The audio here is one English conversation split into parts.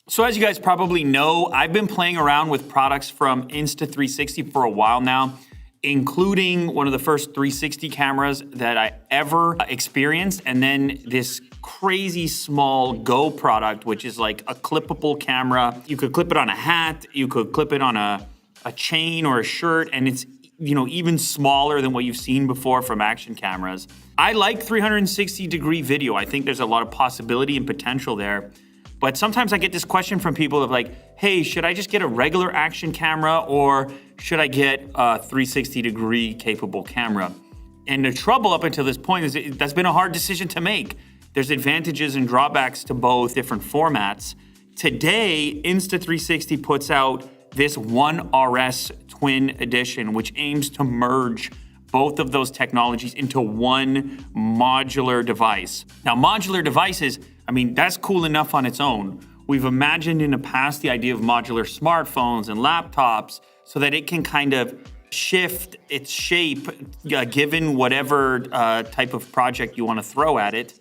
So as you guys probably know, I've been playing around with products from Insta360 for a while now, including one of the first 360 cameras that I ever experienced, and then this crazy small Go product, which is like a clippable camera. You could clip it on a hat, you could clip it on a chain or a shirt, and it's even smaller than what you've seen before from action cameras. I like 360-degree video. I think there's a lot of possibility and potential there. But sometimes I get this question from people of like, hey, should I just get a regular action camera or should I get a 360-degree capable camera? And the trouble up until this point is that's been a hard decision to make. There's advantages and drawbacks to both different formats. Today, Insta360 puts out this One RS Twin Edition, which aims to merge both of those technologies into one modular device. Now, modular devices, that's cool enough on its own. We've imagined in the past the idea of modular smartphones and laptops so that it can kind of shift its shape given whatever type of project you want to throw at it.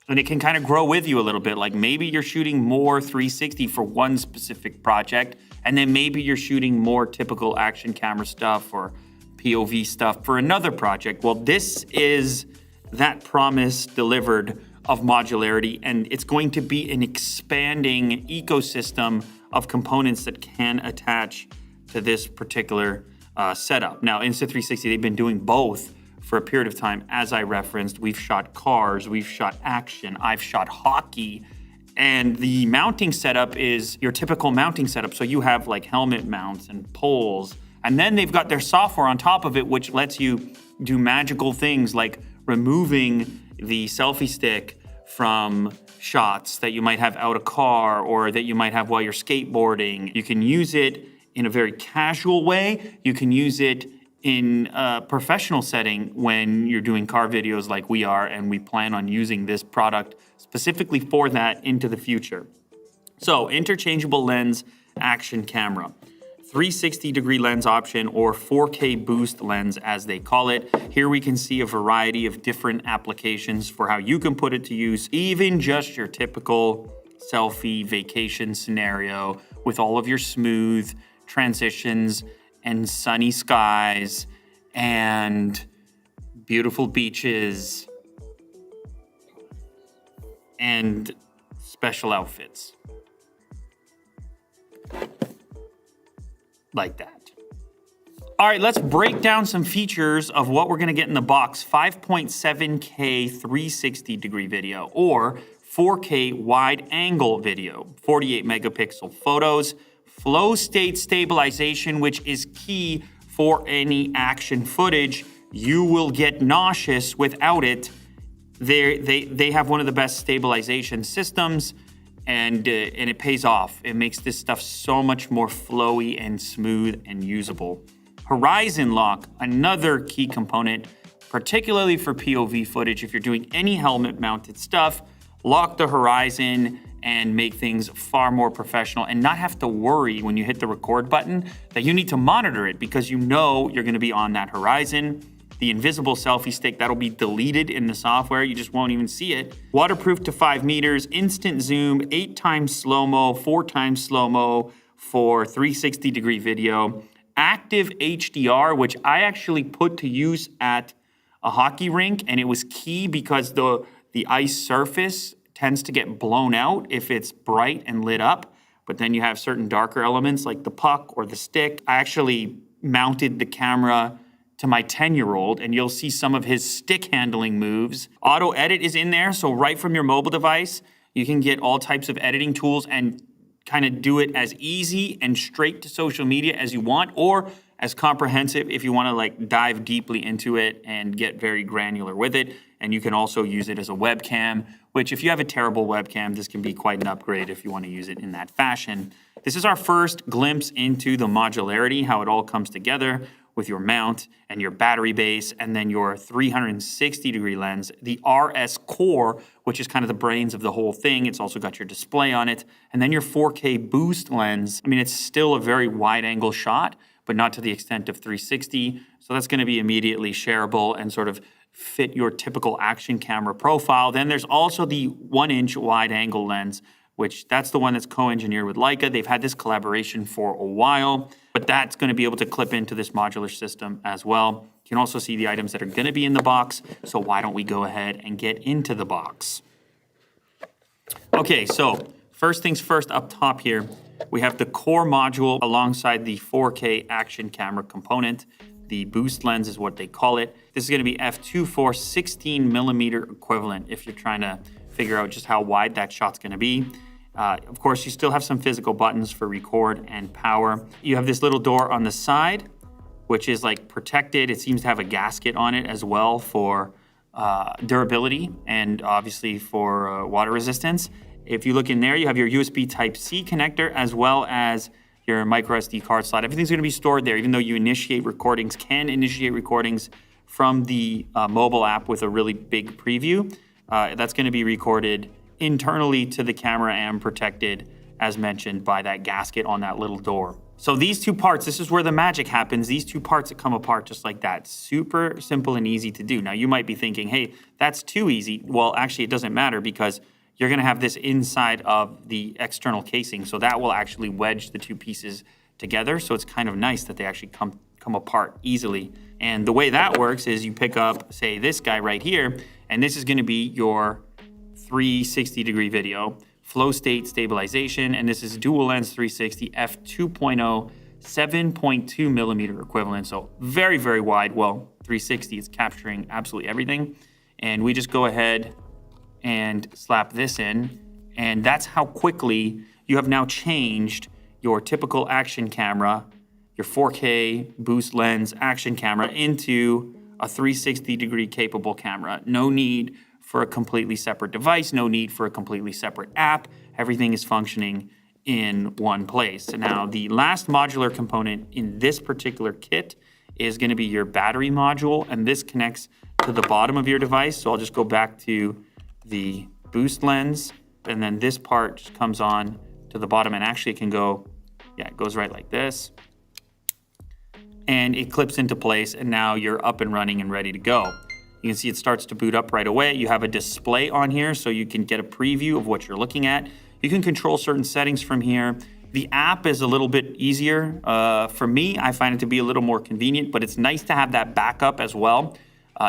And it can kind of grow with you a little bit. Like maybe you're shooting more 360 for one specific project, and then maybe you're shooting more typical action camera stuff or POV stuff for another project. Well, this is that promise delivered of modularity, and it's going to be an expanding ecosystem of components that can attach to this particular setup. Now, Insta360, they've been doing both for a period of time. As I referenced, we've shot cars, we've shot action, I've shot hockey, and the mounting setup is your typical mounting setup. So you have like helmet mounts and poles, and then they've got their software on top of it, which lets you do magical things like removing the selfie stick from shots that you might have out of car or that you might have while you're skateboarding. You can use it in a very casual way. You can use it in a professional setting when you're doing car videos like we are, and we plan on using this product specifically for that into the future. So, interchangeable lens action camera. 360-degree lens option, or 4K boost lens as they call it. Here we can see a variety of different applications for how you can put it to use, even just your typical selfie vacation scenario with all of your smooth transitions and sunny skies and beautiful beaches and special outfits. Like that. All right, let's break down some features of what we're gonna get in the box. 5.7K 360-degree video, or 4K wide-angle video, 48 megapixel photos, flow state stabilization, which is key for any action footage. You will get nauseous without it. They have one of the best stabilization systems, and it pays off. It makes this stuff so much more flowy and smooth and usable. Horizon lock, another key component, particularly for POV footage. If you're doing any helmet-mounted stuff, lock the horizon and make things far more professional and not have to worry when you hit the record button that you need to monitor it because you know you're gonna be on that horizon. The invisible selfie stick, that'll be deleted in the software. You just won't even see it. Waterproof to 5 meters, instant zoom, 8 times slow-mo, 4 times slow-mo for 360-degree video. Active HDR, which I actually put to use at a hockey rink, and it was key because the ice surface tends to get blown out if it's bright and lit up, but then you have certain darker elements like the puck or the stick. I actually mounted the camera to my 10-year-old, and you'll see some of his stick handling moves. Auto edit is in there, so right from your mobile device, you can get all types of editing tools and kind of do it as easy and straight to social media as you want, or as comprehensive if you want to like dive deeply into it and get very granular with it. And you can also use it as a webcam, which if you have a terrible webcam, this can be quite an upgrade if you want to use it in that fashion. This is our first glimpse into the modularity, how it all comes together with your mount and your battery base, and then your 360-degree lens, the RS core, which is kind of the brains of the whole thing. It's also got your display on it, and then your 4K boost lens. It's still a very wide-angle shot, but not to the extent of 360, so that's gonna be immediately shareable and sort of fit your typical action camera profile. Then there's also the 1-inch wide-angle lens which that's the one that's co-engineered with Leica. They've had this collaboration for a while, but that's going to be able to clip into this modular system as well. You can also see the items that are going to be in the box, so why don't we go ahead and get into the box. Okay, so first things first, up top here, we have the core module alongside the 4K action camera component. The boost lens is what they call it. This is going to be f2.4 16mm equivalent if you're trying to figure out just how wide that shot's going to be. Of course, you still have some physical buttons for record and power. You have this little door on the side, which is like protected. It seems to have a gasket on it as well for durability and obviously for water resistance. If you look in there, you have your USB Type-C connector as well as your micro SD card slot. Everything's going to be stored there, even though you can initiate recordings from the mobile app with a really big preview. That's going to be recorded internally to the camera and protected, as mentioned, by that gasket on that little door. So these two parts, this is where the magic happens. These two parts that come apart just like that. Super simple and easy to do. Now, you might be thinking, hey, that's too easy. Well, actually, it doesn't matter because you're going to have this inside of the external casing. So that will actually wedge the two pieces together. So it's kind of nice that they actually come apart easily. And the way that works is you pick up, say, this guy right here, and this is going to be your 360-degree video, flow state stabilization, and this is dual lens 360 f2.0 7.2mm equivalent. So very, very wide. Well, 360 is capturing absolutely everything. And we just go ahead and slap this in, and that's how quickly you have now changed your typical action camera, your 4K boost lens action camera, into a 360-degree capable camera. No need for a completely separate device, no need for a completely separate app. Everything is functioning in one place. Now, the last modular component in this particular kit is going to be your battery module, and this connects to the bottom of your device. So I'll just go back to the boost lens, and then this part just comes on to the bottom, and actually it can go, yeah, it goes right like this, and it clips into place, and now you're up and running and ready to go. You can see it starts to boot up right away. You have a display on here so you can get a preview of what you're looking at. You can control certain settings from here. The app is a little bit easier. For me, I find it to be a little more convenient, but it's nice to have that backup as well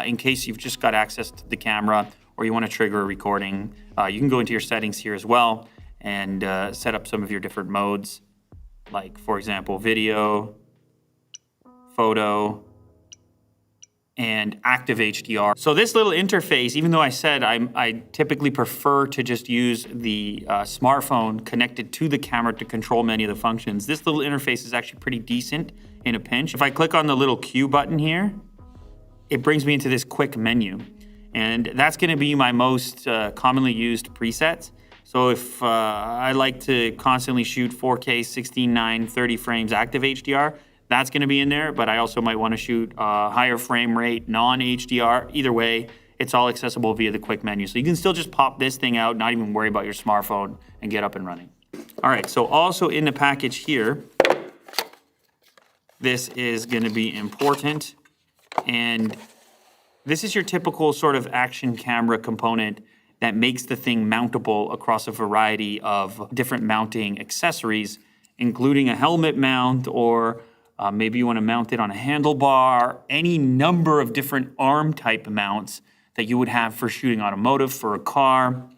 in case you've just got access to the camera or you want to trigger a recording. You can go into your settings here as well and set up some of your different modes, like, for example, video, photo, and active HDR. So this little interface, even though I said I typically prefer to just use the smartphone connected to the camera to control many of the functions, this little interface is actually pretty decent in a pinch. If I click on the little Q button here, it brings me into this quick menu. And that's going to be my most commonly used presets. So if I like to constantly shoot 4K, 16:9, 30 frames active HDR, that's going to be in there. But I also might want to shoot higher frame rate, non-HDR. Either way, it's all accessible via the quick menu. So you can still just pop this thing out, not even worry about your smartphone, and get up and running. All right, so also in the package here, this is going to be important. And this is your typical sort of action camera component that makes the thing mountable across a variety of different mounting accessories, including a helmet mount, or maybe you want to mount it on a handlebar, any number of different arm type mounts that you would have for shooting automotive, for a car.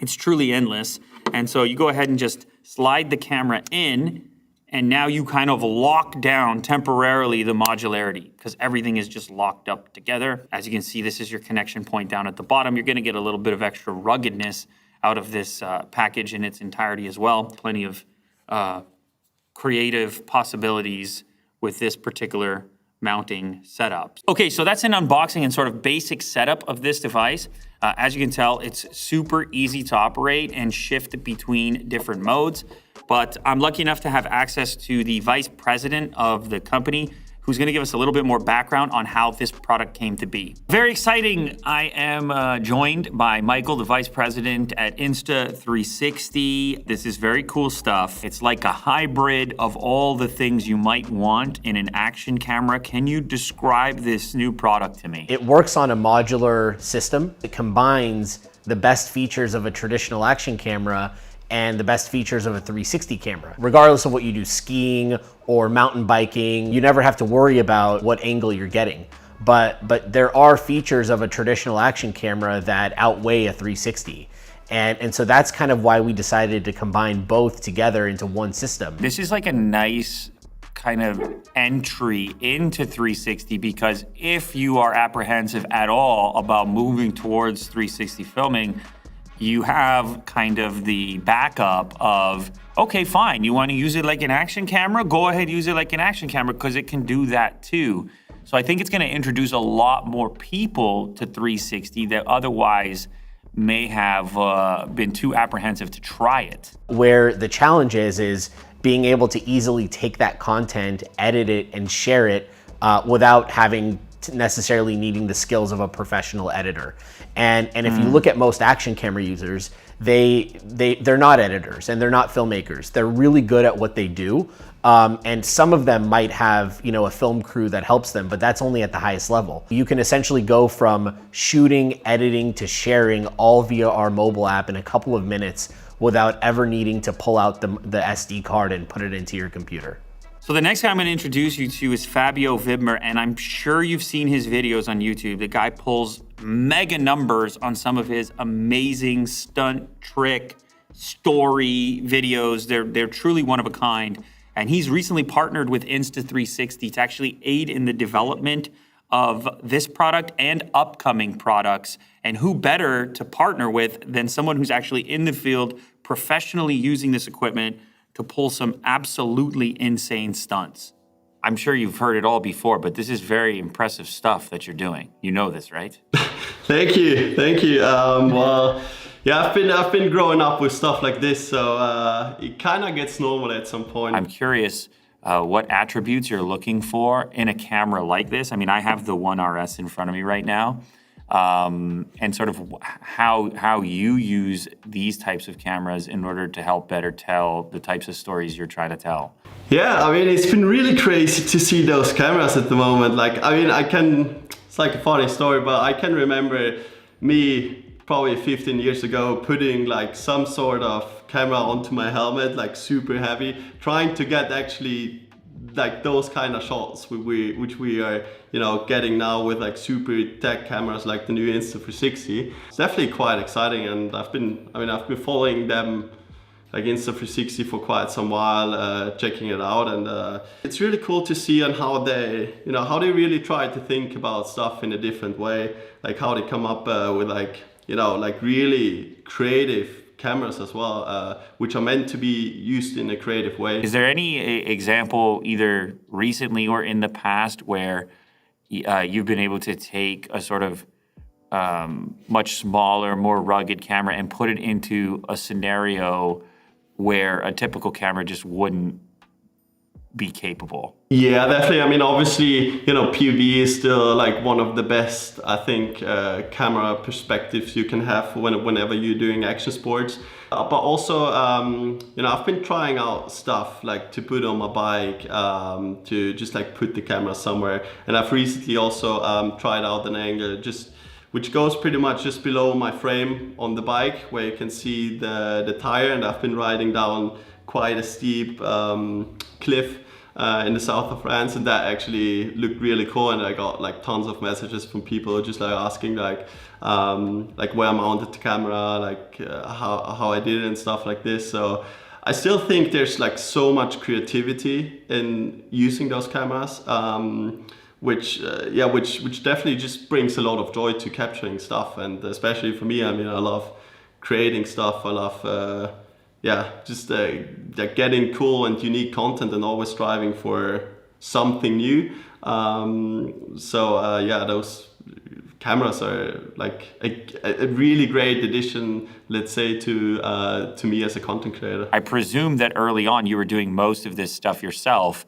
It's truly endless. And so you go ahead and just slide the camera in, and now you kind of lock down temporarily the modularity because everything is just locked up together. As you can see, this is your connection point down at the bottom. You're going to get a little bit of extra ruggedness out of this package in its entirety as well. Plenty of creative possibilities with this particular mounting setup. Okay, so that's an unboxing and sort of basic setup of this device. As you can tell, it's super easy to operate and shift between different modes. But I'm lucky enough to have access to the vice president of the company, who's going to give us a little bit more background on how this product came to be. Very exciting. I am joined by Michael, the vice president at Insta360. This is very cool stuff. It's like a hybrid of all the things you might want in an action camera. Can you describe this new product to me? It works on a modular system. It combines the best features of a traditional action camera and the best features of a 360 camera. Regardless of what you do, skiing or mountain biking, you never have to worry about what angle you're getting. But there are features of a traditional action camera that outweigh a 360. And so that's kind of why we decided to combine both together into one system. This is like a nice kind of entry into 360, because if you are apprehensive at all about moving towards 360 filming, you have kind of the backup of, okay, fine, you want to use it like an action camera? Go ahead, use it like an action camera, because it can do that too. So I think it's going to introduce a lot more people to 360 that otherwise may have been too apprehensive to try it. Where the challenge is being able to easily take that content, edit it, and share it without having necessarily needing the skills of a professional editor. And if you look at most action camera users, they're not editors and they're not filmmakers. They're really good at what they do. And some of them might have, a film crew that helps them, but that's only at the highest level. You can essentially go from shooting, editing, to sharing all via our mobile app in a couple of minutes without ever needing to pull out the SD card and put it into your computer. So the next guy I'm going to introduce you to is Fabio Wibmer, and I'm sure you've seen his videos on YouTube. The guy pulls mega numbers on some of his amazing stunt, trick, story videos. They're truly one of a kind. And he's recently partnered with Insta360 to actually aid in the development of this product and upcoming products. And who better to partner with than someone who's actually in the field professionally using this equipment to pull some absolutely insane stunts. I'm sure you've heard it all before, but this is very impressive stuff that you're doing. You know this, right? Thank you. Well, yeah, I've been growing up with stuff like this, so it kind of gets normal at some point. I'm curious what attributes you're looking for in a camera like this. I mean, I have the One RS in front of me right now, and sort of how you use these types of cameras in order to help better tell the types of stories you're trying to tell. Yeah, I mean, it's been really crazy to see those cameras at the moment. It's like a funny story, but I can remember me probably 15 years ago putting like some sort of camera onto my helmet, like super heavy, trying to get actually like those kind of shots which we are getting now with like super tech cameras like the new Insta360. It's definitely quite exciting, and I've been following them like Insta360 for quite some while, checking it out, and it's really cool to see on how they really try to think about stuff in a different way, like how they come up with like really creative cameras as well, which are meant to be used in a creative way. Is there any example, either recently or in the past, where you've been able to take a sort of much smaller, more rugged camera and put it into a scenario where a typical camera just wouldn't be capable? Yeah, definitely. I mean, obviously, POV is still like one of the best, I think, camera perspectives you can have whenever you're doing action sports. But also, I've been trying out stuff like to put on my bike, to just like put the camera somewhere. And I've recently also tried out an angle which goes pretty much just below my frame on the bike, where you can see the tire, and I've been riding down quite a steep cliff in the south of France, and that actually looked really cool, and I got like tons of messages from people just like asking like where I mounted the camera, like how I did it and stuff like this. So I still think there's like so much creativity in using those cameras, which definitely just brings a lot of joy to capturing stuff, and especially for me, I mean, I love creating stuff. I love getting cool and unique content and always striving for something new. Those cameras are like a really great addition, let's say, to me as a content creator. I presume that early on you were doing most of this stuff yourself,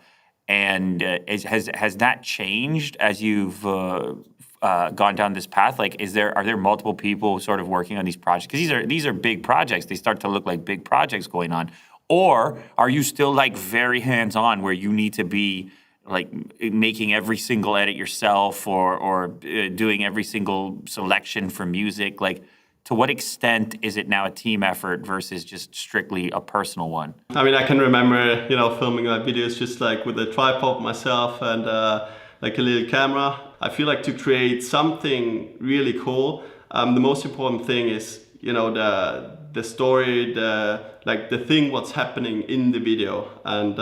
and has that changed as you've gone down this path? Like, are there multiple people sort of working on these projects? Because these are big projects. They start to look like big projects going on. Or are you still like very hands-on, where you need to be like making every single edit yourself, or doing every single selection for music? Like, to what extent is it now a team effort versus just strictly a personal one? I mean, I can remember, filming my videos just like with a tripod myself and like a little camera. I feel like to create something really cool, the most important thing is, the story, the thing what's happening in the video. And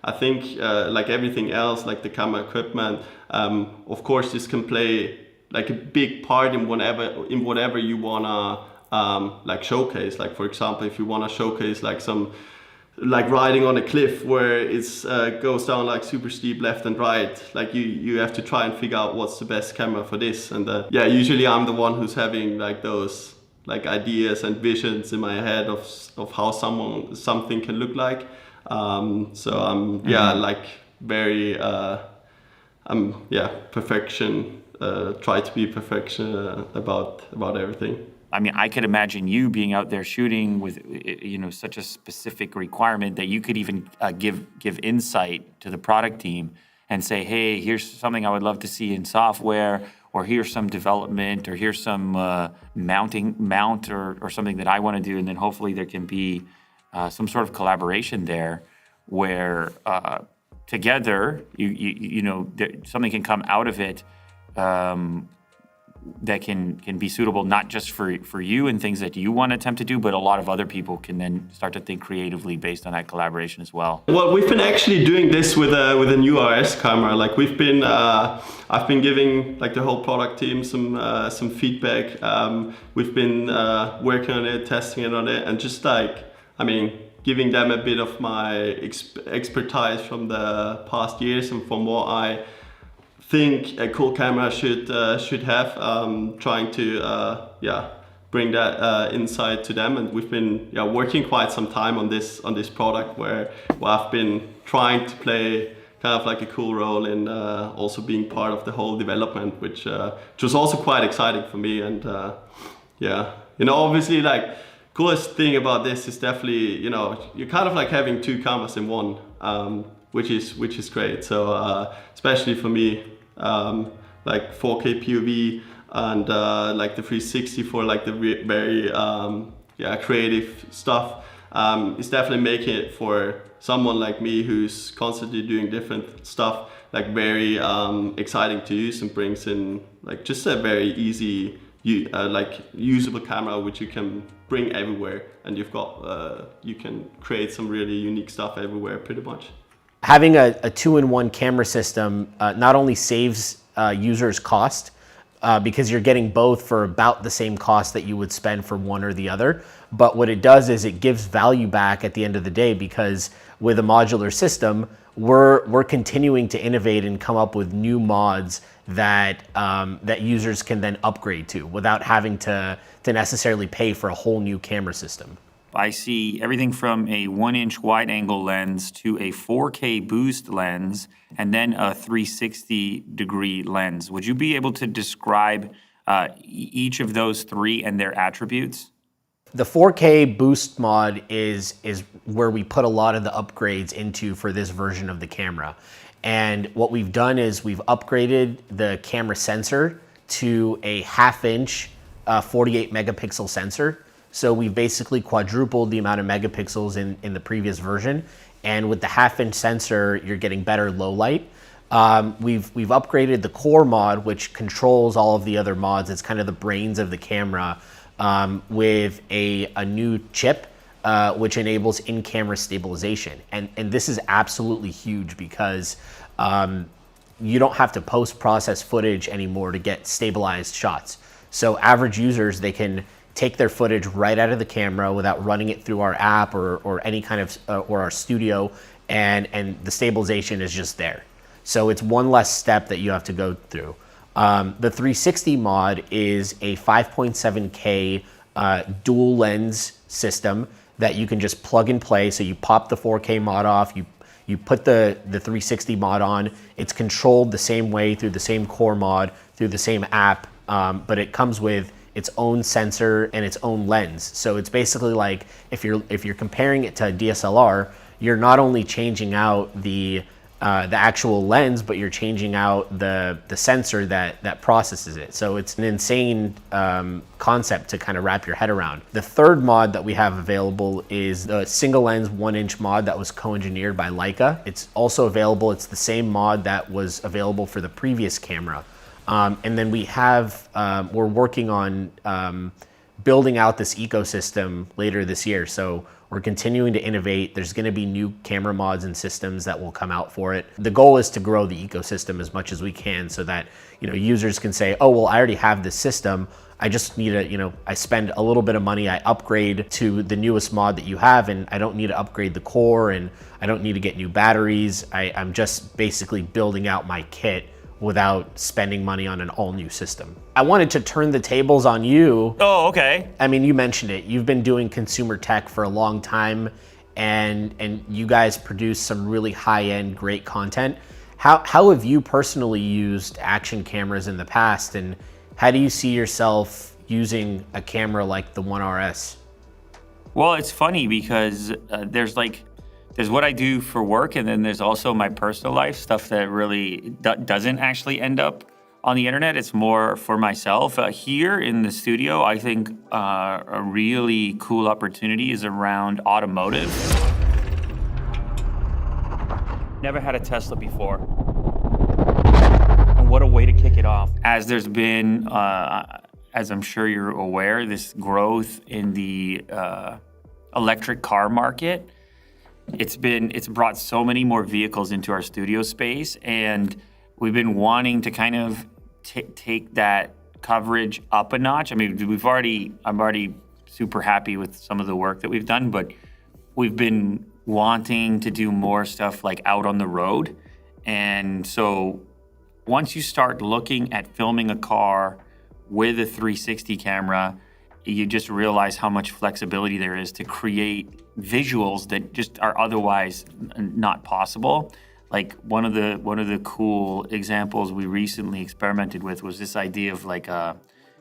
I think like everything else, like the camera equipment, of course this can play like a big part in whatever you wanna like showcase. Like for example, if you wanna showcase like some riding on a cliff where it's goes down like super steep left and right, like you have to try and figure out what's the best camera for this. And yeah, usually I'm the one who's having like those like ideas and visions in my head of how something can look like. So I'm like very perfection. Try to be perfection about everything. I mean, I could imagine you being out there shooting with, such a specific requirement that you could even give insight to the product team and say, hey, here's something I would love to see in software, or here's some development, or here's some mount or something that I want to do. And then hopefully there can be some sort of collaboration there where together, something can come out of it that can be suitable not just for you and things that you want to attempt to do, but a lot of other people can then start to think creatively based on that collaboration as well. Well, we've been actually doing this with a new RS camera. Like we've been, I've been giving like the whole product team some feedback. We've been working on it, testing it on it, and just giving them a bit of my expertise from the past years and from what I think a cool camera should have, trying to bring that insight to them. And we've been working quite some time on this product where I've been trying to play kind of like a cool role in also being part of the whole development, which was also quite exciting for me. And obviously like coolest thing about this is definitely you're kind of like having two cameras in one, which is great. So especially for me, like 4K POV and like the 360 for like the very creative stuff is definitely making it for someone like me who's constantly doing different stuff like very exciting to use, and brings in like just a very easy like usable camera which you can bring everywhere, and you've got you can create some really unique stuff everywhere pretty much. Having a two-in-one camera system not only saves users cost, because you're getting both for about the same cost that you would spend for one or the other, but what it does is it gives value back at the end of the day, because with a modular system, we're continuing to innovate and come up with new mods that that users can then upgrade to without having to necessarily pay for a whole new camera system. I see everything from a 1-inch wide-angle lens to a 4K boost lens, and then a 360-degree lens. Would you be able to describe each of those three and their attributes? The 4K boost mod is where we put a lot of the upgrades into for this version of the camera. And what we've done is we've upgraded the camera sensor to a 1/2-inch 48 megapixel sensor. So we've basically quadrupled the amount of megapixels in the previous version. And with the 1/2-inch sensor, you're getting better low light. We've upgraded the core mod, which controls all of the other mods. It's kind of the brains of the camera, with a new chip, which enables in-camera stabilization. And this is absolutely huge because you don't have to post-process footage anymore to get stabilized shots. So average users, they can take their footage right out of the camera without running it through our app or any kind of, or our studio, and the stabilization is just there. So it's one less step that you have to go through. The 360 mod is a 5.7K dual lens system that you can just plug and play. So you pop the 4K mod off, you put the 360 mod on. It's controlled the same way through the same core mod, through the same app, but it comes with its own sensor and its own lens. So it's basically like if you're comparing it to a DSLR, you're not only changing out the the actual lens, but you're changing out the sensor that processes it. So it's an insane concept to kind of wrap your head around. The third mod that we have available is the single lens 1-inch mod that was co-engineered by Leica. It's also available. It's the same mod that was available for the previous camera. And then we have, we're working on building out this ecosystem later this year. So we're continuing to innovate. There's going to be new camera mods and systems that will come out for it. The goal is to grow the ecosystem as much as we can so that, users can say, oh, well, I already have this system. I just need to, I spend a little bit of money, I upgrade to the newest mod that you have, and I don't need to upgrade the core, and I don't need to get new batteries. I'm just basically building out my kit without spending money on an all new system. I wanted to turn the tables on you. Oh, okay. I mean, you mentioned it. You've been doing consumer tech for a long time, and you guys produce some really high-end, great content. How have you personally used action cameras in the past, and how do you see yourself using a camera like the One RS? Well, it's funny because there's what I do for work, and then there's also my personal life, stuff that really doesn't actually end up on the internet. It's more for myself. Here in the studio, I think a really cool opportunity is around automotive. Never had a Tesla before. And what a way to kick it off. As there's been, as I'm sure you're aware, this growth in the electric car market, it's brought so many more vehicles into our studio space, and we've been wanting to kind of take that coverage up a notch. I mean, I'm already super happy with some of the work that we've done, but we've been wanting to do more stuff like out on the road. And so once you start looking at filming a car with a 360 camera, you just realize how much flexibility there is to create visuals that just are otherwise not possible. Like one of the cool examples we recently experimented with was this idea of like a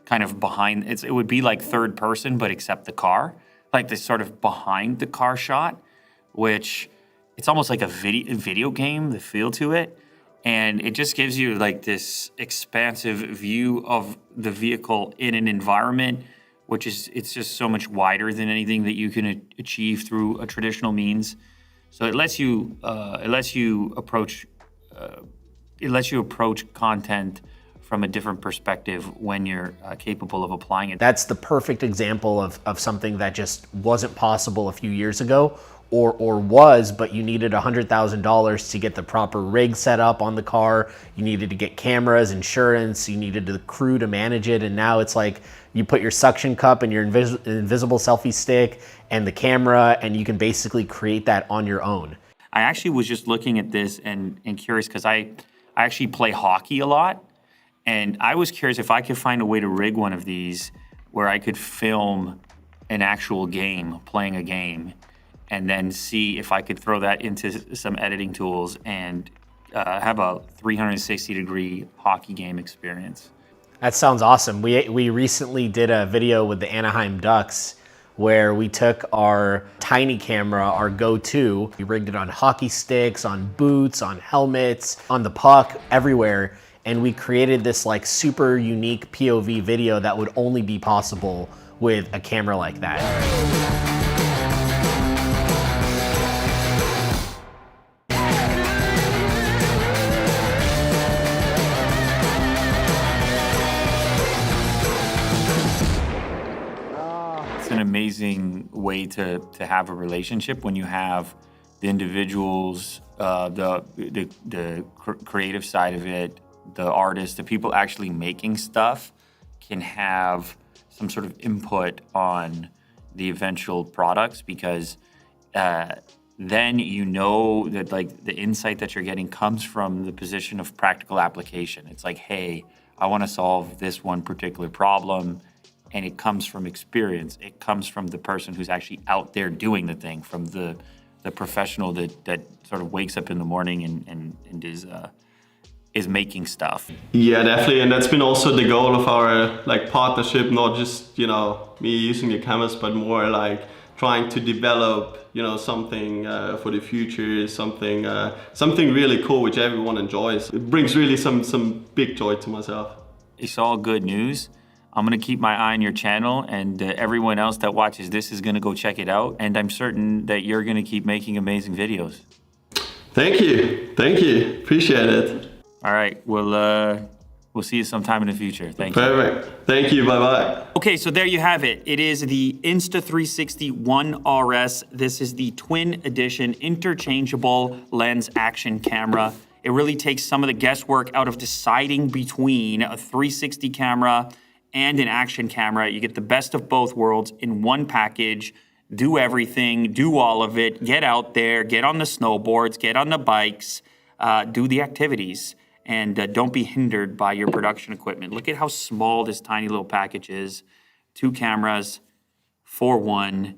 kind of behind, it would be like third person, but except the car, like this sort of behind the car shot, which it's almost like a video game, the feel to it. And it just gives you like this expansive view of the vehicle in an environment, which is, it's just so much wider than anything that you can achieve through a traditional means. So it lets you approach content from a different perspective when you're capable of applying it. That's the perfect example of something that just wasn't possible a few years ago, or was, but you needed $100,000 to get the proper rig set up on the car. You needed to get cameras, insurance, you needed the crew to manage it, and now it's like you put your suction cup and your invisible selfie stick and the camera, and you can basically create that on your own. I actually was just looking at this and curious because I actually play hockey a lot, and I was curious if I could find a way to rig one of these where I could film an actual game, playing a game, and then see if I could throw that into some editing tools and have a 360-degree hockey game experience. That sounds awesome. We recently did a video with the Anaheim Ducks where we took our tiny camera, our go-to, we rigged it on hockey sticks, on boots, on helmets, on the puck, everywhere, and we created this like super unique POV video that would only be possible with a camera like that. An amazing way to have a relationship when you have the individuals, the creative side of it, the artists, the people actually making stuff can have some sort of input on the eventual products, because then you know that like the insight that you're getting comes from the position of practical application. It's like, hey, I want to solve this one particular problem. And it comes from experience. It comes from the person who's actually out there doing the thing, from the professional that sort of wakes up in the morning and is making stuff. Yeah, definitely, and that's been also the goal of our like partnership. Not just me using the cameras, but more like trying to develop, you know, something for the future, something really cool which everyone enjoys. It brings really some big joy to myself. It's all good news. I'm gonna keep my eye on your channel, and everyone else that watches this is gonna go check it out. And I'm certain that you're gonna keep making amazing videos. Thank you, appreciate it. All right, we'll see you sometime in the future. Thank you. Perfect, thank you, bye-bye. Okay, so there you have it. It is the Insta360 ONE RS. This is the twin edition interchangeable lens action camera. It really takes some of the guesswork out of deciding between a 360 camera and an action camera. You get the best of both worlds in one package. Do everything, do all of it, get out there, get on the snowboards, get on the bikes, do the activities, and don't be hindered by your production equipment. Look at how small this tiny little package is. 2 cameras for one.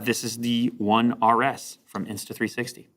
This is the ONE RS from Insta360.